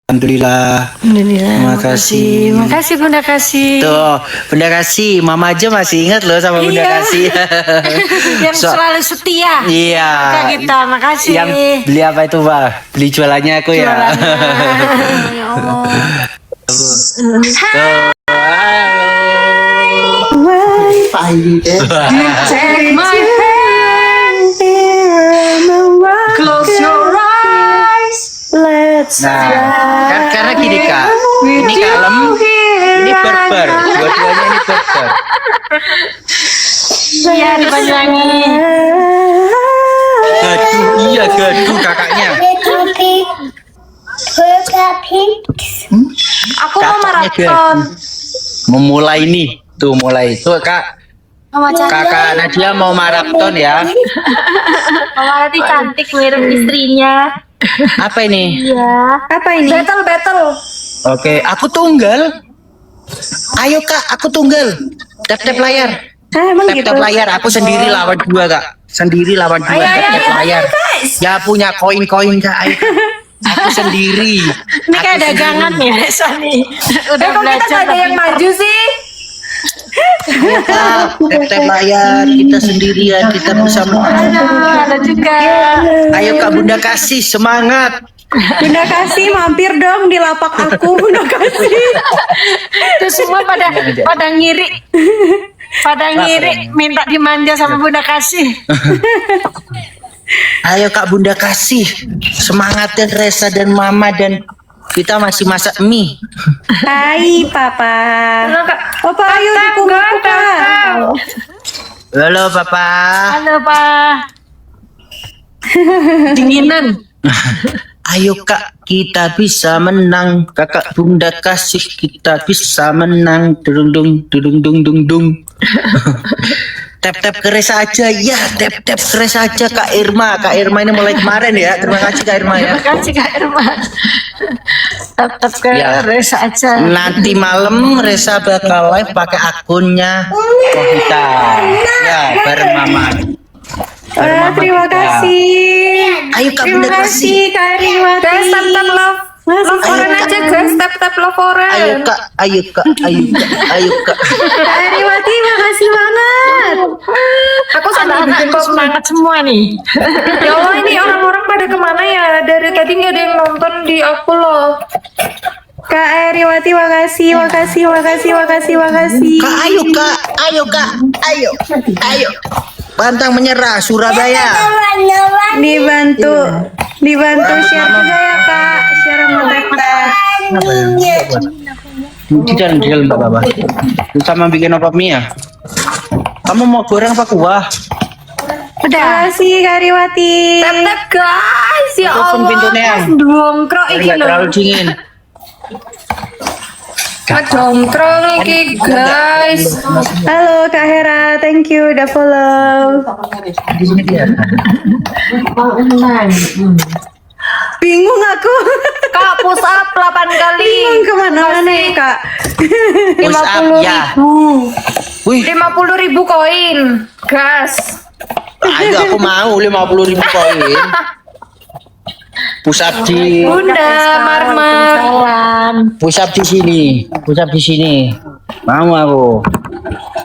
Alhamdulillah. Terima kasih. Makasih Bunda Kasih. Tuh, Bunda Kasih, Mama aja masih ingat loh sama Bunda Kasih. Yang selalu setia. Iya. Kita makasih. Yang beli apa itu, Pak? Beli jualannya aku ya. Ya Allah. Take my hand, close your eyes, let's Nah, karena gini Kak, ini kalem, ini berber, dua-duanya ini berber. Iya dipanjangi. Gaduh, iya gaduh kakaknya. Aku mau Kakaknya maraton. Memulai nih, tuh mulai. Tuh Kak, Kakak Nadia mau maraton ya. Mama Rati cantik mirip istrinya. Apa ini? Iya. Apa ini? Battle. Oke, aku tunggal. Ayo Kak, aku tunggal. Tap-tap layar. Emang gitu? Tap-tap layar, aku sendiri lawan dua Kak. Sendiri lawan dua, tap-tap layar. Ya punya koin-koin Kak, ayo. Aku sendiri. Ini kayak dagangan ya, Sani. Udah Kok kita belajar gak ada yang maju sih? Ayo Kak, tap-tap layar. Kita sendirian, kita bersama. Ada juga. Ayo Kak Bunda Kasih, semangat. Bunda Kasih mampir dong di lapak aku, Bunda Kasih. Terus semua pada ngiri. Pada ngiri minta dimanja sama Bunda Kasih. Ayo Kak Bunda Kasih, semangatnya Resa dan Mama dan kita masih masak mie. Hai Papa. Papa ayo dikumpul Kak. Halo Papa. Halo Pak. Dinginan. Ayo Kak, kita bisa menang. Kakak Bunda Kasih, kita bisa menang. Dung dung dung dung dung dung. Tap-tap ke Resa aja ya, tap-tap ke Resa aja Kak Irma. Kak Irma ini mulai kemarin ya. Terima kasih Kak Irma ya. Terima kasih Kak Irma. Tetap ke Ya. Resa aja. Nanti malam Resa bakal live pakai akunnya Kohita. Ya, bareng Mama. Bareng Mama Terima kita. kasih. Ayo Kak Terima Bunda Kasih. kasih Kak Riwati. Guys, tap love. Love oren aja guys, tap love oren. Ayo Kak, ayo Kak, ayo Kak, ayo Kak. Kak Riwati makasih banget. Aku sambil bikin semangat semua nih. Ya Allah ini orang-orang pada kemana ya? Dari tadi nggak ada yang nonton di aku loh. Kak Riwati makasih. Kak, ayo Kak, ayo Kak, ayo, ayo. Pantang menyerah Surabaya. Dibantu share juga ya Kak. Share sama tap. Di dalam Mbak Baba. Sama bikin apa mie ya? Kamu mau goreng apa kuah? Terima kasih Kak Riwati. Tap guys, ya Tutup Allah. pintunya. Dongkrok Biar iki nggak lho. terlalu dingin. Dongkrok iki guys. Halo Kak Hera, thank you udah follow. Di sini dia. Bingung aku. Kak push up 8 kali. Bingung kemana-mana ya Kak. Push up ya. Wih, 50.000 koin. Gas. ayo aku mau 50.000 koin. Push up di Bunda Marmar. push up di sini. Push up di sini. Mau aku.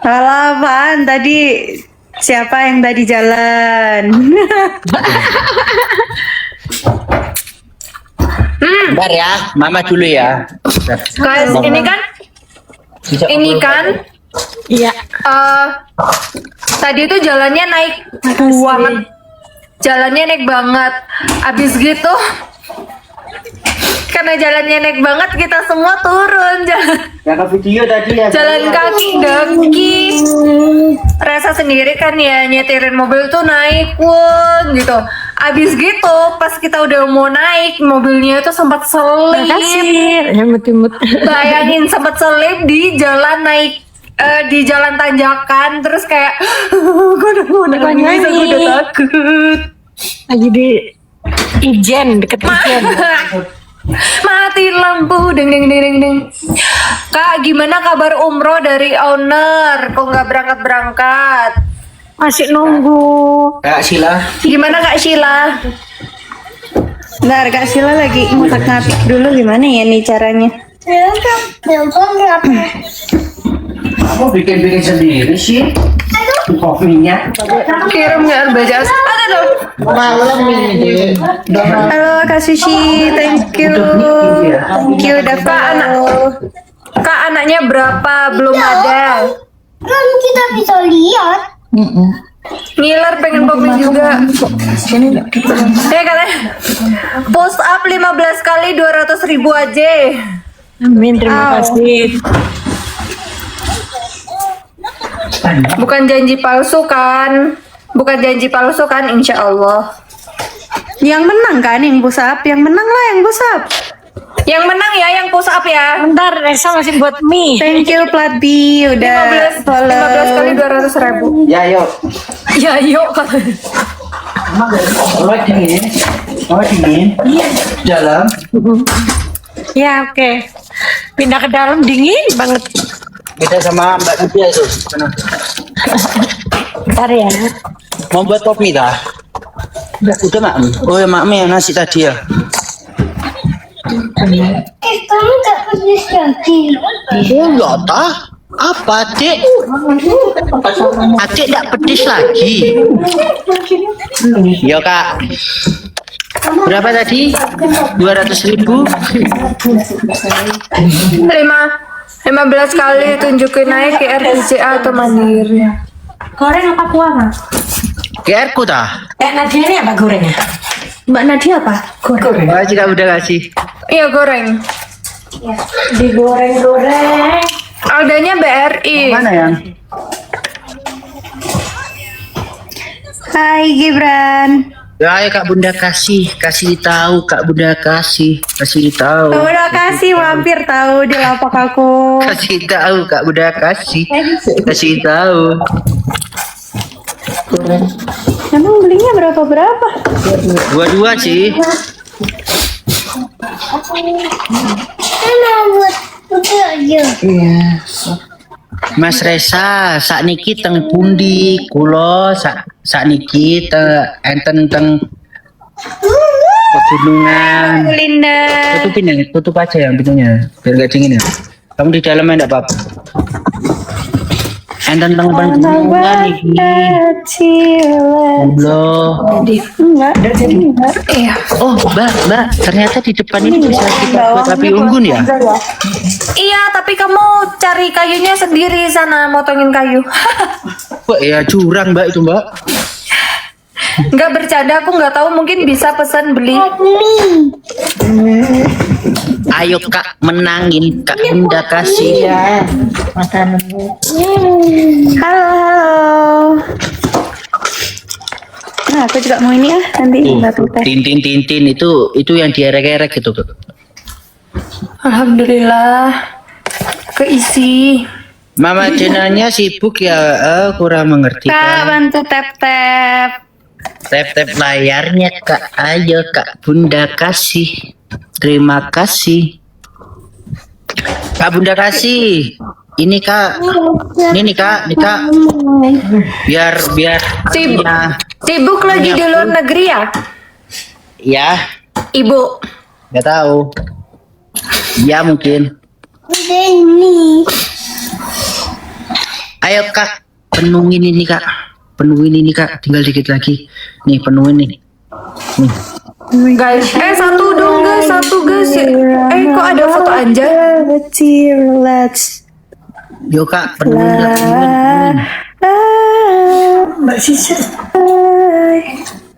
Halo apaan tadi? Siapa yang tadi jalan? Bentar ya, Mama dulu ya. Guys, ini kan iya. Tadi tuh jalannya naik banget. Jalannya naik banget. Abis gitu karena jalannya naik banget kita semua turun Yang video tadi ya. jalan kaki. Rasa sendiri kan ya nyetirin mobil tuh naik pun gitu. Abis gitu pas kita udah mau naik mobilnya tuh sempat selip. Bayangin sempat selip di jalan naik di jalan tanjakan terus kayak gue udah mau nangis, aku udah takut. Lagi di Ijen, deket Ijen. Mati lampu ding ding ding ding ding. Kak, gimana kabar umroh dari owner? Kok nggak berangkat? Masih nunggu. Kak Sila. Gimana Kak Sheila? Bentar, Kak Sila lagi ngutak-ngatik dulu gimana ya nih caranya. Aku bikin sendiri sih. Kopinya. Kirim nggak baca ada dong. Malam ini. Halo Kak Sushi, thank you. Thank you udah Kak anaknya berapa? Belum ada. Kan kita bisa lihat. Ngiler pengen komen juga. Katanya post up 15 kali 200.000 aja. Amin, terima kasih. Bukan janji palsu kan? Bukan janji palsu kan? Insya Allah. yang menang kan yang push up, yang menang lah yang push up. Yang menang ya, yang push up ya. Bentar, Resa masih buat mie. Thank you Plat B udah 15 kali 200.000. Ya yuk. Ya yuk katanya. Oh dingin. Oh dingin. Dalam. Ya, oke. Pindah ke dalam dingin banget. Beda sama Mbak Nadia itu. Mana? Bentar ya. Mau buat kopi dah? Udah mak. Oh ya mak yang nasi tadi ya. Kamu tak pedes lagi. Oh ya tah. Apa adik? Adik tak pedes lagi. Yo kak. Berapa tadi? 200.000. Terima 15 kali tunjukin naik ke RPCA atau mandiri. Goreng apa kuah? QR ku tah. Nadia ini apa gorengnya? Mbak Nadia apa? Goreng. Oh jika udah kasih. Iya goreng. Digoreng-goreng. Aldanya BRI. Mana yang? Hai Gibran. Ya, ayo Kak Bunda kasih tahu Kak Bunda kasih tahu. Udah kasih mampir tahu di lapak aku. Kasih tahu Kak Bunda kasih tahu. Emang belinya berapa? Dua sih. Enak buat putih aja. Mas Resa sakniki teng pundi kula sakniki enten teng pegunungan. Linda. Tutupin ya, tutup aja yang pintunya biar gak dingin ya. Kamu di dalam enggak apa-apa. Enten teng pegunungan iki. Loh. Enggak. Iya. Oh, Mbak, ternyata di depan ini bisa kita buat api unggun ya? Iya, tapi kamu cari kayunya sendiri sana, motongin kayu. Wah, ya curang Mbak itu Mbak. Nggak bercanda, aku nggak tahu, mungkin bisa pesan beli. Ayo Kak menangin Kak Bunda kasih ya. Halo. Nah, aku juga mau ini ya nanti Mbak Tuta. Tintin itu yang dierek-erek gitu. Alhamdulillah, keisi. Mama channelnya sibuk ya, kurang mengerti Kak Kak. bantu tap. Tap layarnya Kak, ayo Kak Bunda kasih. Terima kasih. Kak Bunda kasih. Ini Kak. Ini nih Kak. Biar Sibuk lagi di luar negeri ya, ya, Ibu? nggak tahu. Ya mungkin. Udah ini. Ayo Kak, penuhin ini Kak. Tinggal dikit lagi. Nih, penuhin nih. Nih. Guys, satu dong guys, kok ada foto Anja? Let's Yo Kak, penuhin. Mbak Sisa.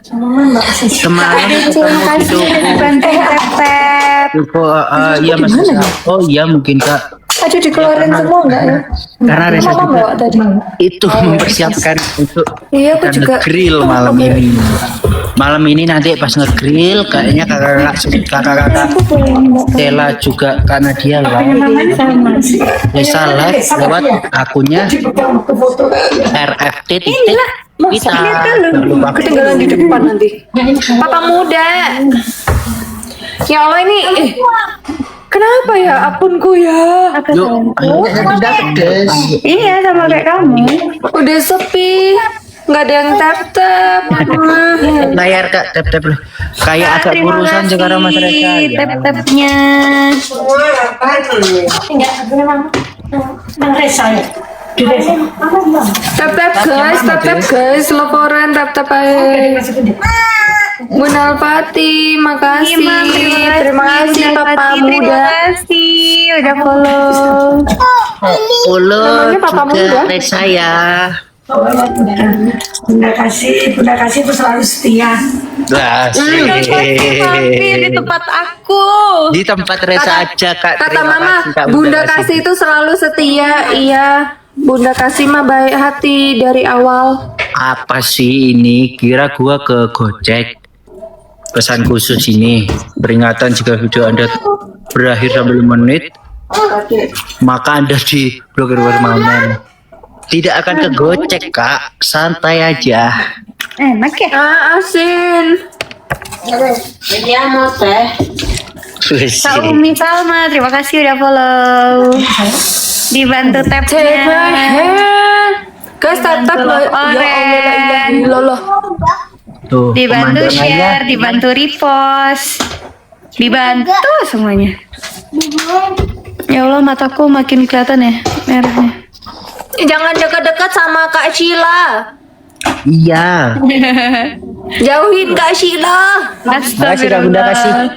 Kemarin Terima kasih bantu tap. iya Mas. Oh iya mungkin Kak. Aduh dikeluarin semua enggak ya? Karena Reza Mama juga bawa tadi. itu mempersiapkan untuk Iya, aku kita juga. nge-grill malam ini. Malam ini nanti pas nge-grill kayaknya kakak Stella juga karena dia live lewat akunnya RFT titik kita. Jangan lupa. Ketinggalan di depan nanti. Papa muda. Ya Allah ini, kenapa ya akunku ya? Yuk, ayo kita pedes. Iya sama kayak kamu. Udah sepi. Nggak ada yang tap-tap. Layar Kak, tap loh. Kayak agak kurusan sekarang Mas Reza. Ya. Tap-tapnya. Tap-tap guys, laporan tap-tap aja. Bunda Alpati, makasih. Terima kasih Papa Terima Muda. kasih udah follow. Follow Namanya Papa Muda. juga Reza ya. Bunda kasih itu selalu setia. Mampir di tempat aku. Di tempat Reza aja Kak. Kata Terima Mama, kasih, Kak, Bunda Kasih itu selalu setia. Iya, Bunda Kasih mah baik hati dari awal. Apa sih ini? Kira gua ke Gojek. Pesan khusus ini, peringatan jika video Anda berakhir sampai 5 menit, maka Anda diblokir permanen. Tidak akan ke Gojek Kak, santai aja. Enak ya? Asin. Kak Umi Salma, terima kasih udah follow. Dibantu tapnya. Guys, tap-tap loh. Ya Allah, la ilaha illallah. Tuh, Dibantu pemandangannya. share, dibantu repost, dibantu semuanya. Ya Allah, mataku makin kelihatan ya merahnya. Jangan dekat-dekat sama Kak Sheila. Iya. Jauhin Kak Sheila. Makasih Kak Bunda kasih.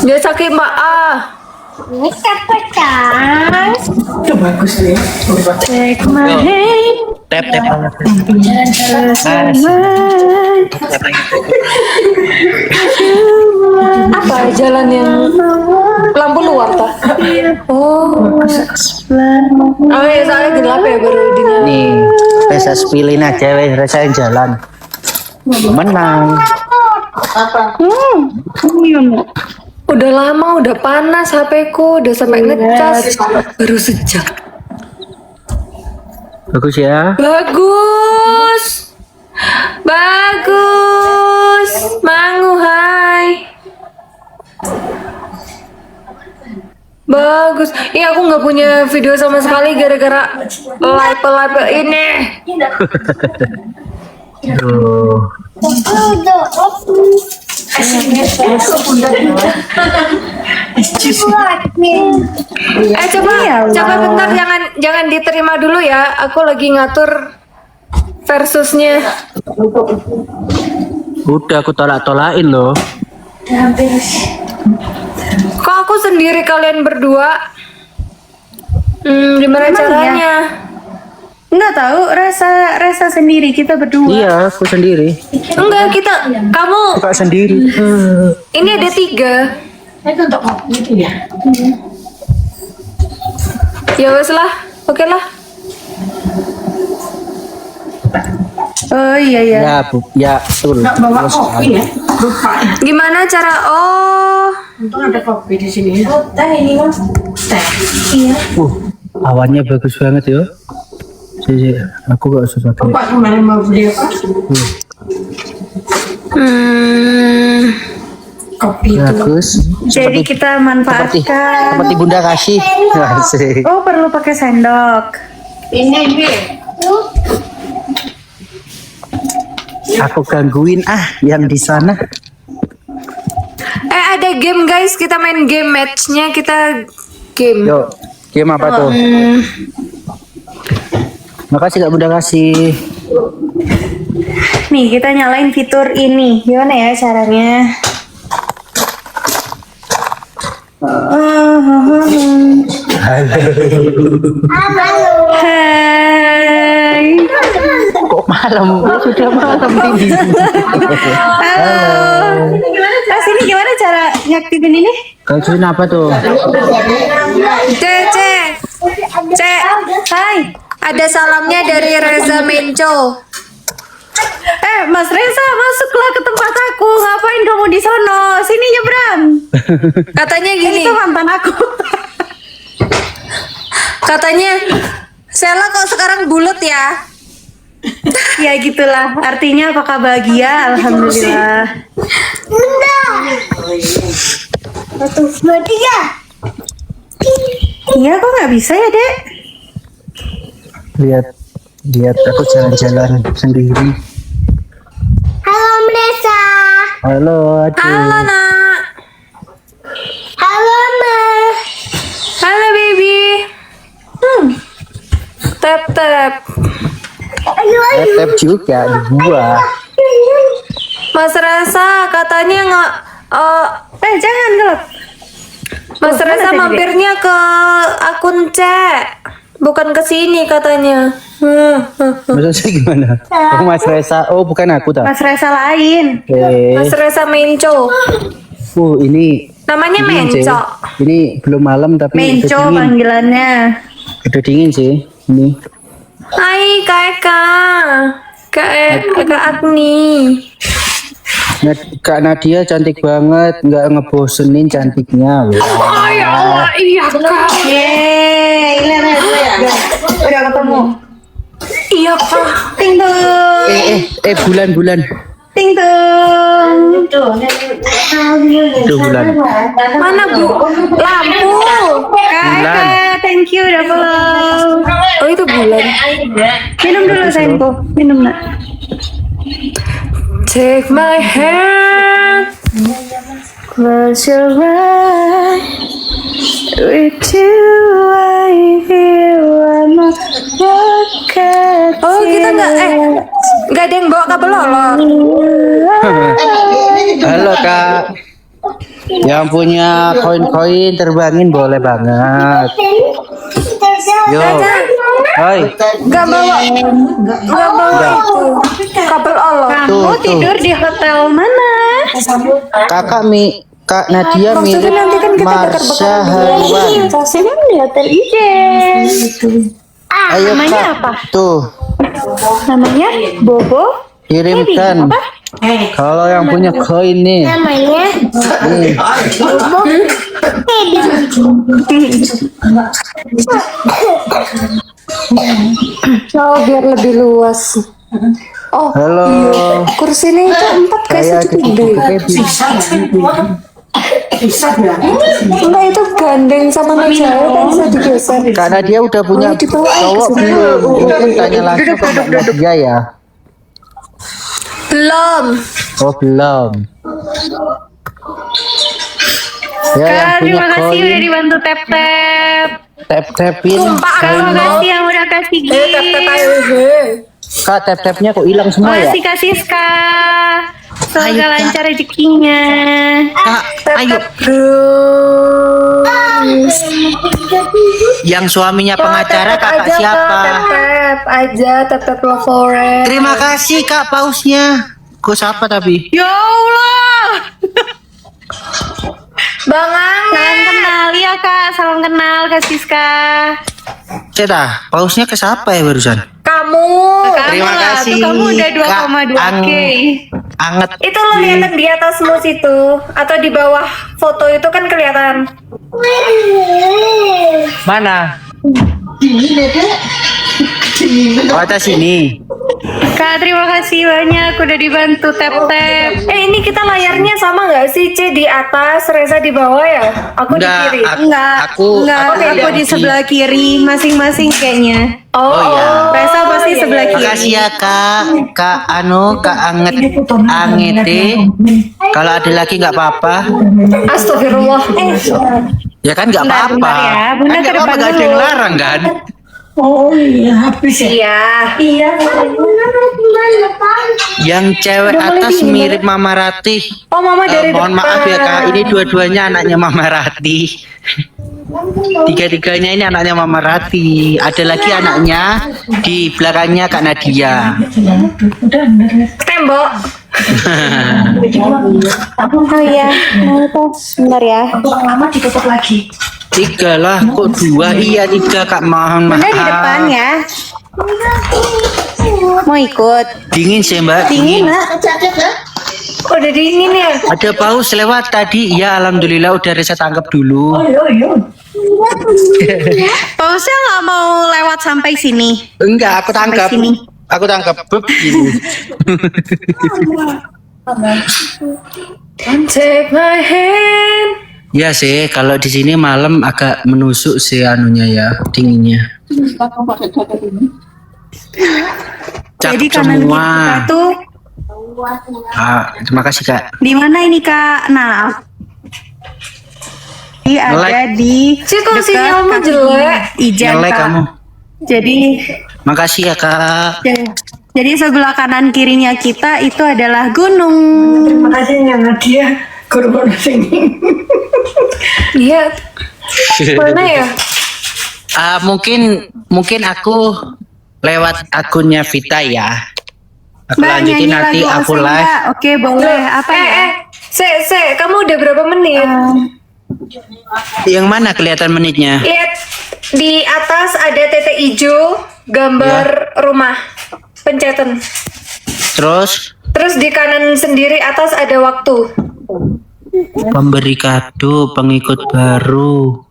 Dia sakit maaf. Ini pecah. Itu bagus nih. Take my hand, Tap. Apa jalan yang lampu luar tak? Oh. Oh ya soalnya gelap ya baru dinyalain. Nih, Reza pilih aja wes Reza yang jalan. Menang. Udah lama, udah panas HP ku, udah sampai ngecas baru sejam. Bagus ya. Bagus. Bagus. Mangu hai. Bagus. Iya aku nggak punya video sama sekali gara-gara live ini. Tuh. Coba bentar jangan diterima dulu ya. Aku lagi ngatur versusnya. Udah aku tolak-tolakin loh. Kok aku sendiri kalian berdua? Gimana caranya? Enggak tahu, rasa sendiri kita berdua. Iya, aku sendiri. Enggak, kamu Suka sendiri. ini ada 3. Itu untuk kopi itu ya. Ya wes lah, oke lah. Oh iya ya. Ya, Bu. Ya, betul. Nggak bawa kopi ya. Lupa ya. Gimana cara? Oh, Untung ada kopi di sini. Oh, teh ini kan. Teh. Iya. Awannya bagus banget ya. Sih, aku gak usah pakai. Pak kemarin mau beli apa? Kopi itu. Bagus. Jadi kita manfaatkan. Seperti Bunda kasih. Asik. Oh perlu pakai sendok. Ini Aku gangguin yang di sana. ada game guys, kita main game matchnya kita game. Yuk, game apa tuh? Makasih Kak Bunda kasih. Nih kita nyalain fitur ini. Gimana ya caranya? Hai. Kok malam? Sudah malam tinggi. Halo. Mas ini gimana cara ngaktifin ini? Kalian apa tuh? Cek. Hai. Ada salamnya dari Reza Menco. Mas Reza masuklah ke tempat aku. Ngapain kamu di sono? Sini nyebrang. Katanya gini. Itu mantan aku. Katanya, Sela kok sekarang bulat ya? Ya gitulah. Artinya apakah bahagia? Alhamdulillah. Bunda. 1, 2, 3. Iya kok nggak bisa ya dek? Lihat Lihat aku jalan-jalan sendiri. Halo Melisa. Halo, adik. Halo nak. Halo Ma. Halo baby. Tap tap. Tap juga dua. Mas Reza katanya nggak. Jangan gelap. Mas Reza mampirnya ke akun cek, bukan ke sini katanya. Maksudnya gimana? Oh, Mas Reza. Oh, bukan aku tak. Mas Reza lain. Mas Reza Menco. Ini Namanya dingin sih. Menco. Ini belum malam tapi Menco udah dingin. panggilannya. Udah dingin sih. Ini. Hai Kak Eka. Kak Agni. Kak Nadia cantik banget, nggak ngebosenin cantiknya. Oh ya Allah, iya Kak. Yeay, lihat ya. Udah ketemu. Iya Kak. Ting tung. Bulan. Ting tung. Tuh bulan. Mana Bu? Lampu. Kak Bulan. Eka, thank you udah follow. Oh itu bulan. Minum dulu sayangku. Minum nak. Take my hand, close your eyes. With you I feel I'm a rocket. Oh kita nggak ada yang bawa kabel lolot. Halo Kak. Yang punya koin-koin terbangin boleh banget. Yo. Hai. Nggak bawa itu kabel olot. Kamu tidur di hotel mana? Kak Nadia Maksudnya mirip nanti kan kita Marsha bakar-bakar. Haruan. Rasanya di hotel Ijen. Ayo namanya Kak. apa? Tuh, Namanya Bobo. kirimkan. Kalau yang punya koin nih. Namanya Nih. Oh biar lebih luas. Oh Halo. kursinya itu 4 guys, Saya itu gede. Enggak itu gandeng sama meja kan bisa digeser. Karena dia udah punya Oh, dibawa aja cowok ke sini. belum? Mungkin tanya langsung ke Mbak Nadia ya. Belum. Oh belum. Ya yang Kak, punya terima kasih udah koin dibantu tap-tap. tap-tapin. Sumpah, Terima Halo. kasih yang udah kasih Tap tap ayo. gift. Kak tap-tapnya kok hilang semua ya? Makasih kasih Kak. Semoga lancar rezekinya. Kak, ayo. Yang suaminya pengacara kakak siapa? Tap aja, tap love forever. Terima kasih Kak pausnya. Kok siapa tapi? Ya Allah. Bang Angga. Salam kenal ya Kak. Salam kenal Kak Siska. Ceta, pausnya ke siapa ya barusan? Kamu. Terima kasih, Tuh kamu udah Kak 2,2K. Anget. Itu lo lihat di atasmu situ atau di bawah foto itu kan kelihatan. Mana? Oh, atas sini. Kak, terima kasih banyak udah dibantu tap-tap. Ini kita layarnya sama nggak sih? C di atas, Reza di bawah ya? Aku di Enggak, kiri. Aku Aku di sebelah kiri masing-masing kayaknya. Oh, iya. Reza pasti sebelah kiri. Makasih ya Kak Kak Angete. Kalau ada lagi nggak apa-apa. Astagfirullah. Ya kan nggak Bentar, apa-apa. bentar ya. Bunda Kan ke nggak apa-apa, depan nggak ada dulu. yang larang kan? Iya. Yang cewek atas mirip Mama Ratih. Oh, Mama dari Mohon depan. maaf ya Kak, ini dua-duanya anaknya Mama Ratih. Tiga-tiganya ini anaknya Mama Ratih. Ada lagi anaknya di belakangnya Kak Nadia. Tembok. Oh iya, sebentar ya. Tiga lah, kok dua? Iya tiga Kak, mohon maaf. Bunda di depan ya. Mau ikut? Dingin sih Mbak. Dingin lah. Udah dingin ya? Ada paus lewat tadi. Ya alhamdulillah udah Reza tangkap dulu. Pausnya nggak mau lewat sampai sini. Enggak, aku tangkap. sini. Aku tangkap. Beb, gitu. Take my hand. Ya sih, kalau di sini malam agak menusuk sih anunya ya, dinginnya. Jadi Cakep kanan kiri semua. kita tuh Terima kasih Kak. di mana ini Kak? Nah, ini ada Nge-like. di Cik, kok dekat sinyalmu kaki jelek? Ijan Nge-like Kak. kamu. Jadi Makasih ya Kak. jadi sebelah kanan kirinya kita itu adalah gunung. Makasih Nadia korban sini. Iya. Mana ya? Mungkin aku lewat akunnya Vita ya. Aku Mbak lanjutin nyanyi nanti lagu aku Oseng, live. Mbak. Oke boleh. Apa ya? Kamu udah berapa menit? Yang mana kelihatan menitnya? Lihat di atas ada titik hijau, gambar rumah, pencetan. Terus Terus di kanan sendiri atas ada waktu. pemberi kado pengikut baru.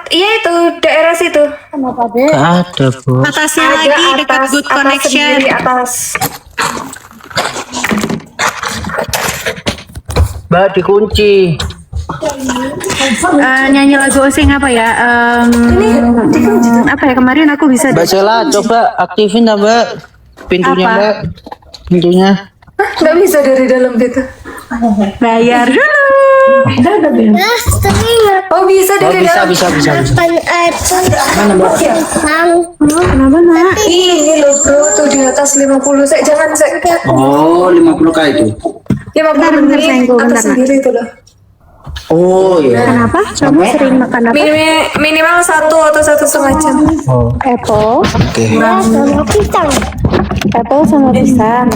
Iya itu daerah situ. Gak ada bos. Atasnya lagi dekat good connection. Sendiri atas. Mbak dikunci. Nyanyi lagu Oseng apa ya? Apa ya kemarin aku bisa Mbak Sela coba aktifin lah Mbak pintunya Apa? Mbak. Pintunya. Nggak bisa dari dalam gitu. bayar dulu. Nah, sering Oh bisa Oh dari bisa dalam. bisa bisa. bisa. makan air. Kenapa nak? Ini loh bro, tuh di atas 50. Jangan Oh 50 kali itu. 50 Bentar, menit sayangku, atas bentar, Nak. sendiri itu loh. Oh iya. Kenapa? Kamu sering makan apa? Minimal 1 atau 1,5 jam. Oh Apple. oke. Sama pisang. Apple sama pisang.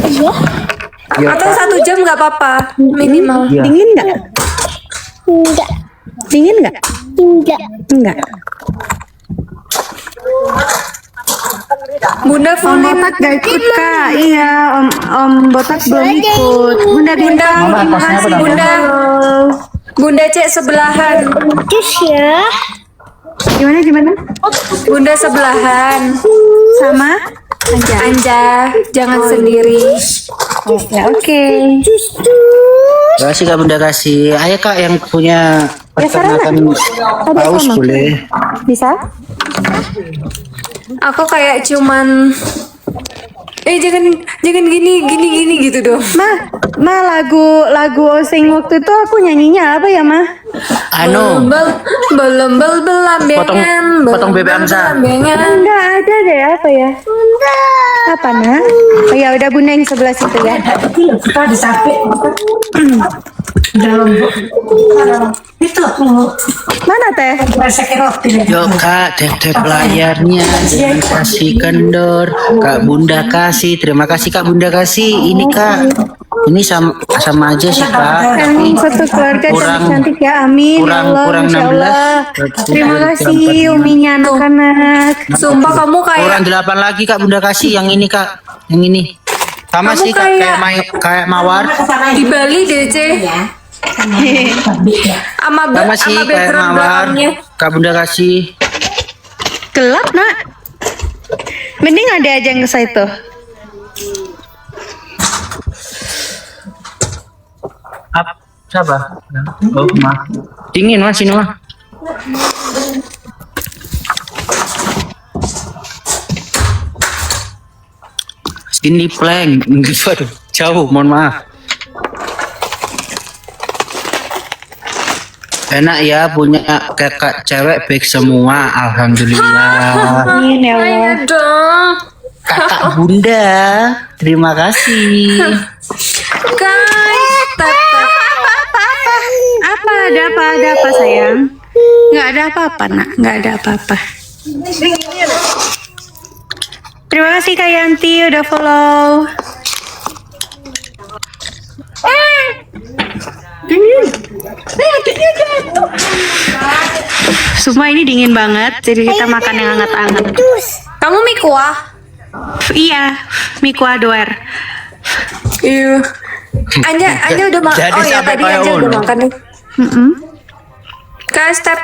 Ya, Atau 1 jam nggak apa-apa minimal. Iya. Dingin nggak? Enggak. Dingin nggak? Enggak. Enggak. Bunda Om full Botak gak ikut kak. Iya, Om Botak belum ikut. Bunda bintang. Mama, Terima atasnya apa kasih. namanya? Bunda cek sebelahan. Cus ya. Gimana? Bunda sebelahan. Sama? Anja. Anja, jangan sendiri. Ya oke. Terima kasih Kak Bunda kasih. Ayo Kak yang punya peternakan paus boleh. Bisa? Aku kayak cuman jangan gini gitu dong. Ma lagu Oseng waktu itu aku nyanyinya apa ya Ma? Anu Belembel belambengan. Potong bebek Amsa. Belambengan. Enggak ada deh apa ya? Apa nak? Oh ya udah Bunda yang sebelah situ ya. Kita disapit. Dalam itu Mana teh? resek roti. Yuk Kak, tap layarnya jangan kasih kendor. Kak Bunda kasih, terima kasih Kak Bunda kasih. Ini Kak, ini sama aja sih Kak. Tapi Satu keluarga kurang- cantik ya, amin. kurang- ya Allah, kurang Masya 16. Allah. Terima kasih uminya anak-anak. Sumpah kamu kurang kayak 8 lagi Kak Bunda kasih. Yang ini Kak, yang ini. Sama Kamu sih Kak, kayak- kayak mawar. di Bali DC. Sama Sama sih sama kayak background mawar. belakangnya. Kak Bunda kasih. Gelap nak. Mending ada aja yang ke situ. Siapa? Oh, mah. Dingin Mas ini mah. Sini plank. Waduh, jauh, mohon maaf. Enak ya punya kakak cewek baik semua, alhamdulillah. Amin ya Allah. Ayo dong. Kakak Bunda, terima kasih. Guys, tetap. Apa ada apa sayang? Nggak ada apa-apa nak, nggak ada apa-apa. Terima kasih Kak Yanti udah follow. Semua ini dingin banget, jadi kita makan yang hangat-hangat. Kamu mie kuah? Iya, mie kuah doer. Iya. Anja udah makan. Jadi Oh ya sampai tadi kayak Anja udah ono. makan nih. Guys, tap.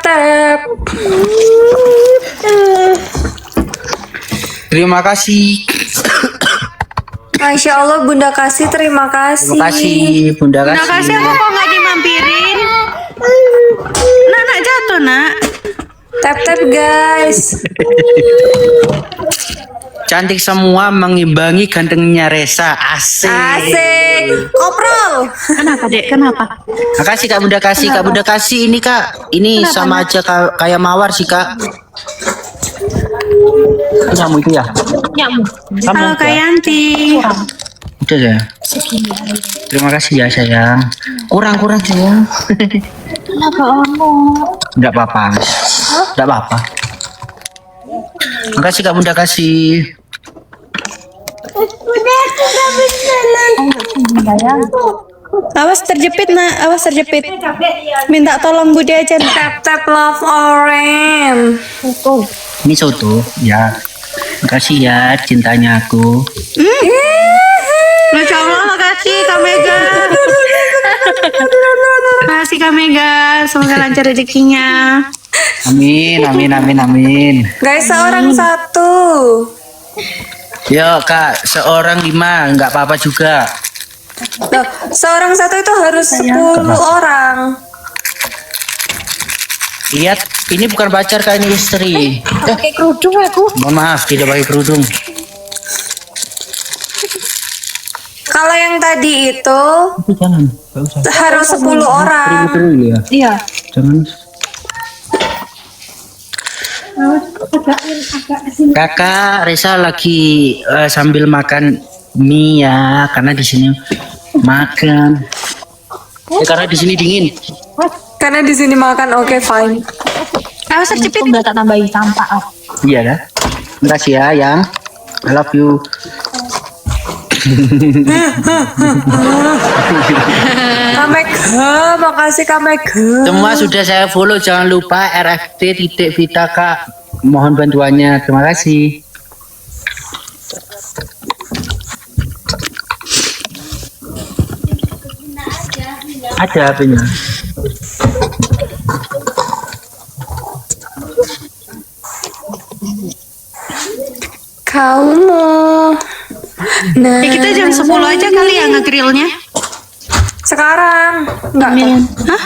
Terima kasih. Masya Allah Bunda kasih terima kasih. Terima kasih Bunda Nah kasih. kasih aku kok nggak dimampirin? Nak jatuh nak. Tap guys. cantik semua mengimbangi gantengnya Resa. Asik. Asik. Koprol. Kenapa, Dek? Kenapa? Makasih Kak Bunda kasih, Kak Bunda kasih ini Kak. Ini sama aja kayak mawar sih Kak. Kamu itu ya? Nyamuk. Kamu Halo Kak Yanti. udah ya. Terima kasih ya sayang. Kurang sayang. Kenapa kamu? Enggak apa-apa. Enggak apa-apa. Makasih Kak Bunda kasih. Awas terjepit nak, awas terjepit. Minta tolong Budi aja nak. Tap tap love orange. Ini soto ya. Makasih ya cintanya aku. Masya Allah, makasih Kak Mega. Makasih Kak Mega, semoga lancar rezekinya. Amin. Guys, seorang satu. Yo Kak, seorang 5 nggak apa-apa juga. Loh, seorang satu itu harus 10 orang. Lihat, ini bukan pacar Kak, ini istri. Pakai kerudung aku. Mohon maaf, tidak pakai kerudung. Kalau yang tadi itu Tapi jangan, nggak usah. harus 10 orang. Dulu ya. Iya. Jangan. Kakak Resa lagi sambil makan mie ya, karena di sini makan. Karena di sini dingin. Karena di sini makan, oke fine. Awas terjepit. Udah tak tambahin sampah. Iya dah. Terima kasih ya, yang. I love you. Kamek, makasih Kamek. Semua sudah saya follow, jangan lupa RFT.Vita Kak. Mohon bantuannya, terima kasih. Ada apanya? Kamu. Nah, Ya kita jam 10 aja kali ya nge-grillnya. sekarang enggak. Hah?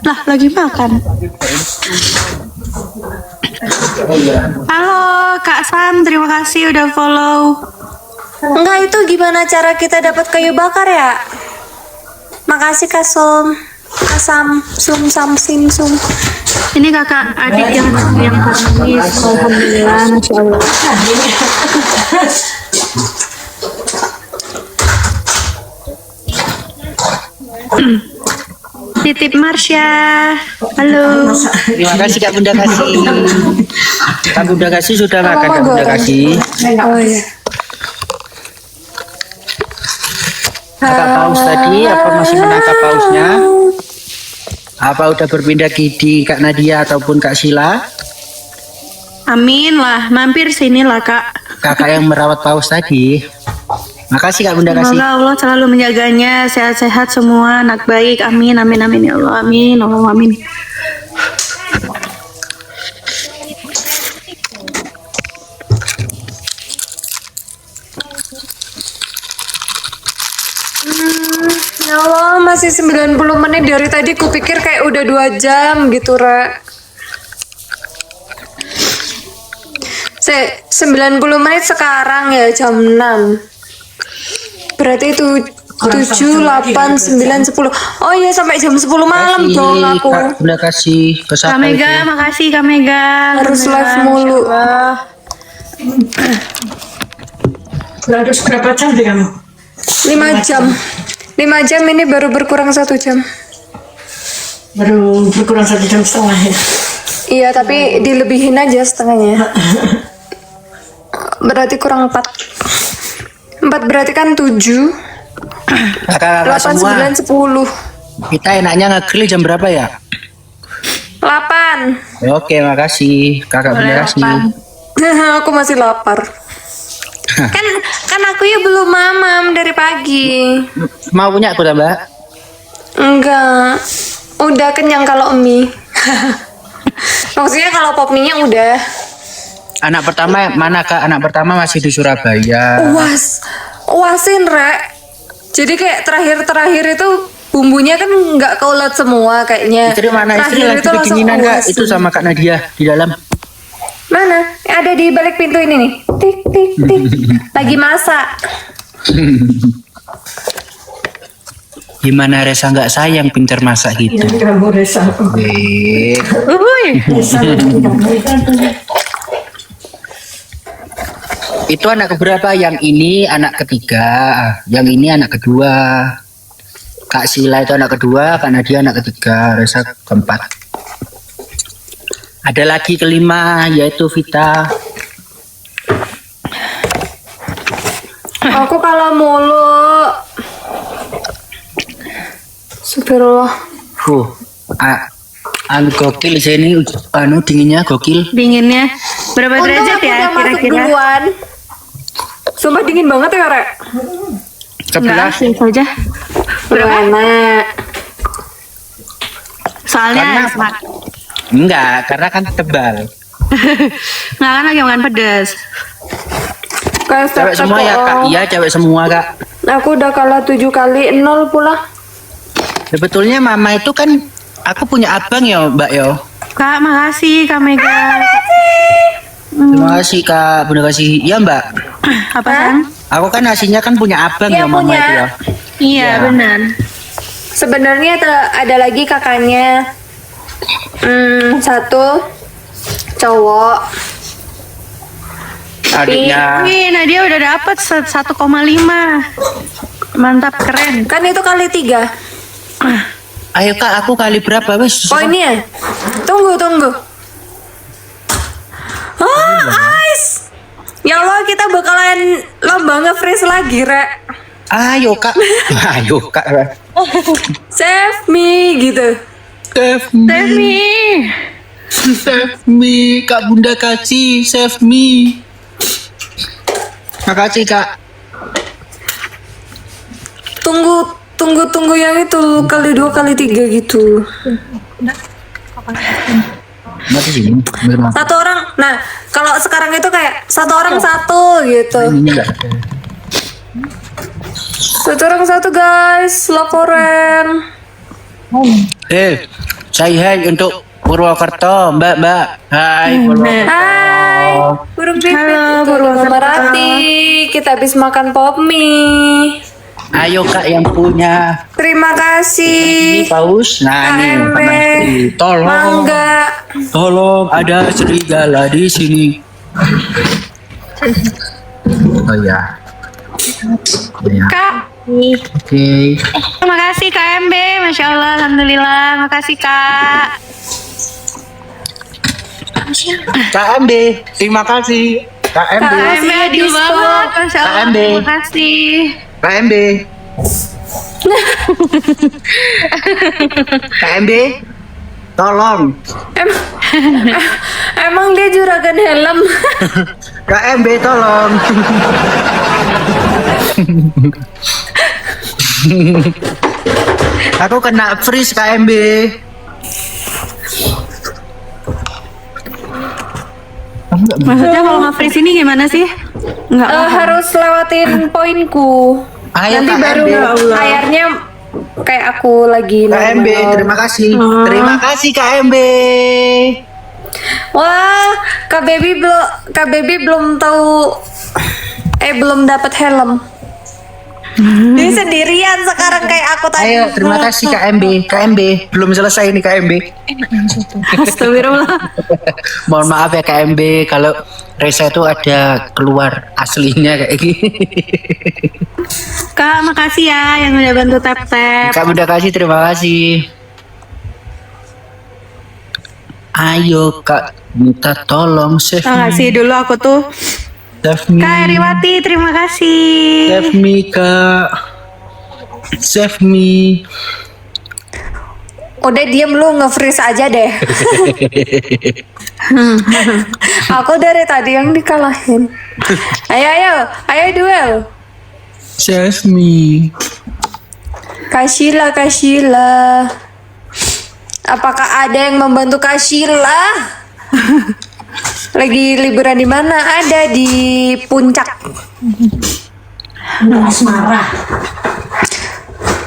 Lah lagi makan. Halo Kak Sam, terima kasih udah follow. Enggak, itu gimana cara kita dapat kayu bakar ya? Makasih Kak Som. Kasam, sum sam sim sum. Ini kakak adik yang nangis. Alhamdulillah, masya Allah. Titip Marsha. Halo. Terima kasih Kak Bunda kasih. Kak Bunda kasih sudah makan Kak Bunda kasih. Oh iya. Kakak paus tadi apa masih menangkap pausnya? Apa udah berpindah di Kak Nadia ataupun Kak Sila? Amin lah, mampir sini lah kak. Kakak yang merawat paus tadi. Makasih Kak Bunda kasih. Semoga Allah selalu menjaganya, sehat-sehat semua, anak baik. Amin, amin, amin ya Allah, amin, Allah, amin. Ya Allah, masih 90 menit dari tadi kupikir kayak udah 2 jam gitu, Rek. 90 menit sekarang ya jam 6. Berarti itu 7, 8, 9, 10. Oh iya, sampai jam 10 malam Kasih, dong aku. Kak Bunda kasih ke Kak siapa Mega, itu? makasih Kak Mega. Harus live mulu. Harus berapa jam deh kamu? 5 jam. 5 jam ini baru berkurang 1 jam. Baru berkurang 1,5 jam ya. Iya, tapi dilebihin aja setengahnya. Berarti kurang 4. 4 berarti kan 7. Kakak 8, semua. 9, 10. Kita enaknya nge-grill jam berapa ya? 8. Oke, makasih. Kakak Bunda kasih. Aku masih lapar. kan aku ya belum mamam dari pagi. Mau punya aku tambah? Enggak. Udah kenyang kalau mie. Maksudnya kalau pop mie-nya udah. Anak pertama mana Kak? Anak pertama masih di Surabaya. Uasin, Rek. Jadi kayak terakhir itu bumbunya kan nggak keulet semua kayaknya. Istri mana? Istri Terakhir lagi itu langsung kedinginan Kak. uasin. Itu sama Kak Nadia di dalam. Mana? Ada di balik pintu ini nih. Tik tik tik. Lagi masak. Gimana Resa nggak sayang pinter masak gitu? Weh. Itu anak keberapa? Yang ini anak ketiga, yang ini anak kedua. Kak Sila itu anak kedua, Kak Nadia anak ketiga, Resa keempat. Ada lagi kelima yaitu Vita. Aku kalah mulu. Subhanallah. Anu gokil sini, anu dinginnya gokil. Dinginnya berapa Untung derajat aku ya udah masuk kira-kira? duluan. Sumpah dingin banget ya, Rek. Enggak, 11. sih saja. Berapa? Soalnya Enggak, karena kan tebal. nggak kan lagi makan pedas. Kayak Cewek semua ya Kak? Iya cewek semua Kak. Aku udah kalah 7 kali 0 pula. Sebetulnya Mama itu kan aku punya abang ya Mbak yo. Kak, makasih Kak Mega. Terima kasih Kak, Bunda kasih. Iya Mbak. Apa kan? Aku kan aslinya kan punya abang Iya, ya Mama punya. itu ya. Iya, Ya. benar. Sebenarnya ada lagi kakaknya. Satu cowok. Adiknya. Wih, Nadia udah dapat 1,5. Mantap, keren. Kan itu kali 3. Ayo Kak, aku kali berapa wes? Oh ini ya? Tunggu. Ice. Ya Allah, kita bakalan lomba nge-freeze lagi, Rek. Ayo Kak. Ayo Kak. Save me gitu. Save me. Demi. Save me. Kak Bunda kasih save me. Makasih Kak. Tunggu yang itu kali 2 kali 3 gitu. Mati sini. Satu orang. Nah, kalau sekarang itu kayak satu orang satu gitu. Ini enggak. Satu orang satu guys, laporan. Say hi untuk Purwokerto, Mbak. Hai Purwokerto. Hai, burung pipit. Halo, Itu burung Mama pipit. Rati. Kita habis makan pop mie. Ayo Kak yang punya Terima ini kasih. paus. Nah nih, KMB. Paman Sri. Tolong ada serigala di sini. Oh ya. Ya. Kak, Oke. terima kasih KMB. Masya Allah, alhamdulillah. Makasih Kak. KMB, terima kasih. KMB, Makasih ya, adil Disco. banget. Masya Allah, KMB. terima kasih. KMB. KMB, tolong. Emang dia juragan helm. KMB, tolong. Aku kena freeze KMB. Maksudnya kalau nge-freeze ini gimana sih? Enggak. Harus lewatin poinku. Ayo Nanti baru KMB. layarnya kayak aku lagi KMB, normal. terima kasih. Terima kasih KMB. Wah, Kak Baby belum tahu belum dapat helm. Dia sendirian sekarang kayak aku tadi. Ayo, terima kasih KMB. KMB, belum selesai nih KMB. Astagfirullah. Mohon maaf ya KMB kalau Resa itu ada keluar aslinya kayak gini. Kak, makasih ya yang udah bantu tap-tap. Kak Bunda kasih, terima kasih. Ayo Kak, minta tolong save Makasih dulu aku tuh. Save me. Kak Eriwati, terima kasih. Save me Kak. Save me. Udah diem lu nge-freeze aja deh. Aku dari tadi yang dikalahin. Ayo duel. Save me. Kasila. Apakah ada yang membantu Kasila? Lagi liburan di mana? Ada di puncak.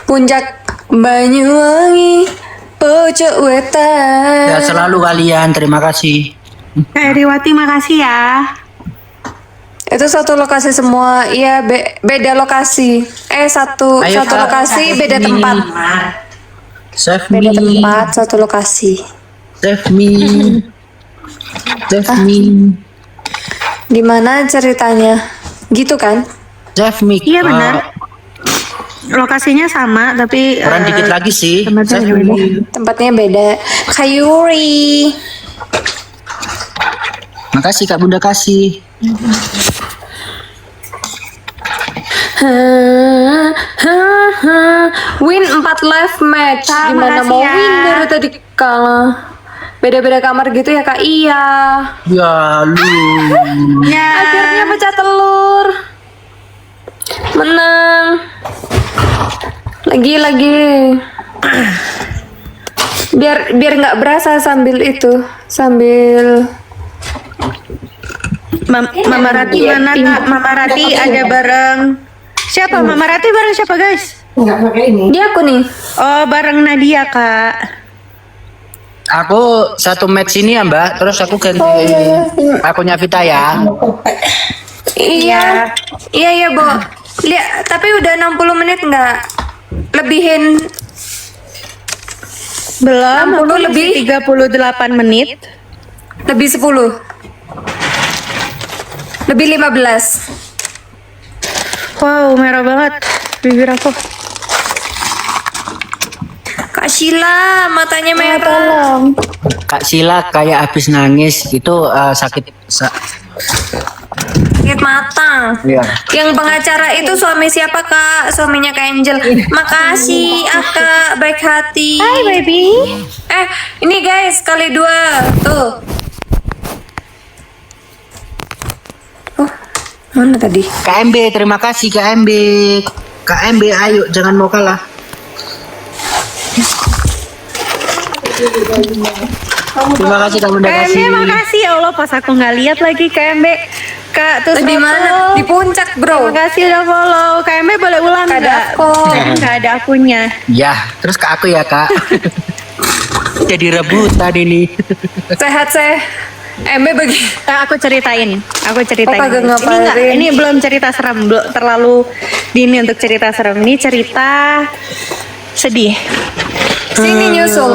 Puncak Banyuwangi, pojok wetan. Ya selalu kalian, terima kasih. Kak Eriwati makasih ya. Itu satu lokasi semua. Iya, beda lokasi. Satu Ayo, Kak. lokasi, beda tempat. Save Beda me. tempat, satu lokasi. Save me. Save me. Gimana ceritanya? Gitu kan? Save me. Iya benar. Lokasinya sama tapi Kurang dikit lagi sih. tempatnya Save beda. me. Tempatnya beda. Kayuri. Makasih Kak Bunda kasih. Win 4 live match. Kak, Gimana makasih mau ya. win dari tadi kalah? Beda-beda kamar gitu ya Kak? Iya. Ya lu. Ya. Akhirnya pecah telur. Menang. Lagi. Biar nggak berasa sambil Mama Rati mana Kak? Mama Rati ada bareng siapa? Mama Rati bareng siapa guys? dia aku nih. Oh bareng Nadia Kak. Aku satu match ini ya Mbak. Terus aku ganti akunnya Vita ya. Iya, Bo. Lihat, tapi udah 60 menit nggak? Lebihin Belum, 60 aku lebih. 38 menit. lebih 10. Lebih 15. Wow, merah banget bibir aku. Kak Sheila, matanya merah. Kak Sila kayak habis nangis itu sakit. Sakit mata. Iya. Yang pengacara itu suami siapa Kak? Suaminya Kak Angel. Makasih Kak, baik hati. Hai baby. Ini guys, kali 2. Tuh. Oh, mana tadi? KMB, terima kasih KMB. KMB, ayo jangan mau kalah. Terima kasih Kak Bunda KMB kasih. makasih ya Allah pas aku nggak lihat lagi KMB. Kak terus Di mana? Di puncak, Bro. Makasih udah follow. KMB boleh ulang Nggak ada nggak? akun. Nggak ada akunnya. Ya, terus ke aku ya Kak. Jadi rebutan ini. Sehat. Embe bagi. Aku ceritain. Oh, kagak ngapain. Ini belum cerita serem. Belum terlalu dini untuk cerita serem. Ini cerita sedih. Sini nyusul.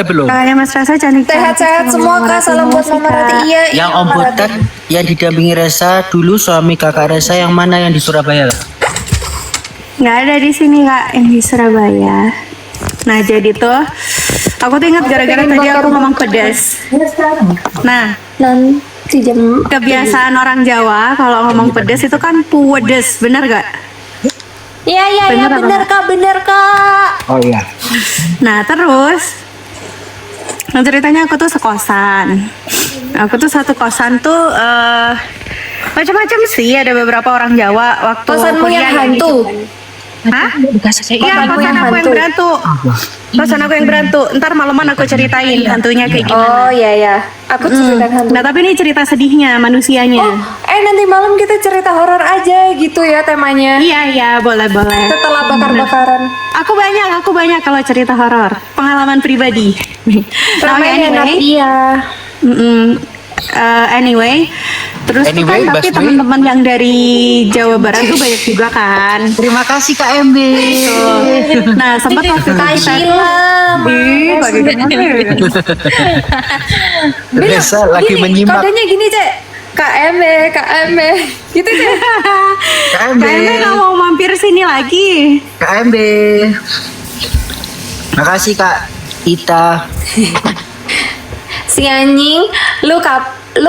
Belum. Kakaknya Mas Rasa cantik. Sehat-sehat semua Kak. Salam buat Mama Rati. Iya, Yang Mama Om Rati. Butet yang didampingi Reza dulu suami kakak Reza yang mana yang di Surabaya? Nggak ada di sini Kak, yang di Surabaya. Nah jadi tuh, aku tuh ingat gara-gara tadi aku ngomong pedas. Nah, Nanti jam kebiasaan orang Jawa kalau ngomong pedas itu kan puwedes, bener gak? Iya, Bener apa bener Kak. Oh iya. Nah terus, nah ceritanya aku tuh sekosan. Aku tuh satu kosan tuh macam-macam sih. Ada beberapa orang Jawa waktu Kosanmu yang hantu. Hah? Iya, Kosanmu kosan yang aku yang hantu. berantu. Kosan aku yang berantu. Ntar malaman aku ceritain hantunya kayak gimana. Oh iya. Aku ceritakan hantu. Nah tapi ini cerita sedihnya manusianya. Nanti malam kita cerita horor aja gitu ya temanya. Iya boleh. Setelah bakar-bakaran. Aku banyak kalau cerita horor. Pengalaman pribadi. Ramai enak. Iya. Anyway, terus tuh Anyway, kan tapi Basmi. teman-teman yang dari Jawa Barat tuh banyak juga kan. Terima kasih KMB. Nah sempat waktu itu Kak kita Sheila. Ih, bagi Reza lagi menyimak. Kodenya gini, Cek. KMB. Gitu, Cek. KMB. Kayaknya nggak mau mampir sini lagi. KMB. Makasih Kak Ita. Si anjing, lu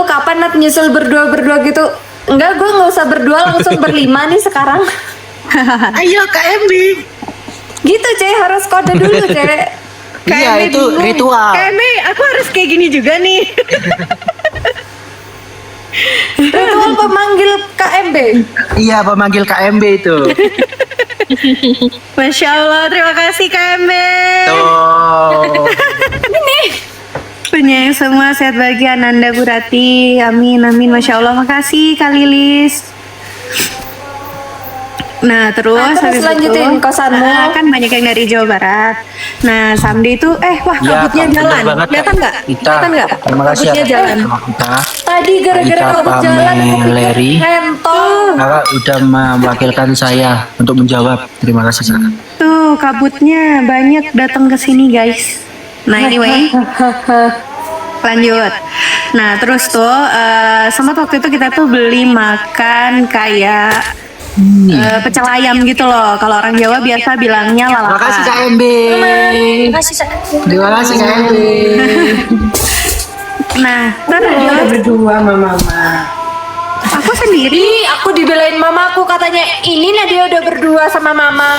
kapan Nat nyusul berdua gitu? Enggak, gue nggak usah berdua, langsung berlima nih sekarang. Ayo KMB. Gitu, Cek, harus kode dulu, Cek. Iya KMB itu bingung. ritual. KMB, aku harus kayak gini juga nih. Ritual pemanggil KMB. Iya pemanggil KMB itu. Masya Allah, terima kasih KMB. Tuh. Penyayang semua, sehat bahagia, Ananda Burati. Amin. Masya Allah, makasih Kak Lilis. Nah terus habis lanjutin kosanmu. kan banyak yang dari Jawa Barat. Nah Samdi itu wah Ya, kabutnya bener jalan. banget, Kelihatan nggak? Kita, Kelihatan nggak? terima kasih Kabutnya atas jalan. sama kita. Tadi gara-gara Kita kabut jalan aku pikir Leri. hentong. Kakak udah mewakilkan saya untuk menjawab. Terima kasih sangat. Tuh kabutnya banyak datang ke sini guys. Nah anyway, lanjut. Nah terus tuh sempat waktu itu kita tuh beli makan kayak pecel ayam gitu loh. Kalau orang Jawa biasa bilangnya Terima kasih lalapan. KMB. Terima kasih KMB. Nah terus Berdua sama mama. aku sendiri. Ih, aku dibelain mamaku katanya ini Nadia udah berdua sama mama.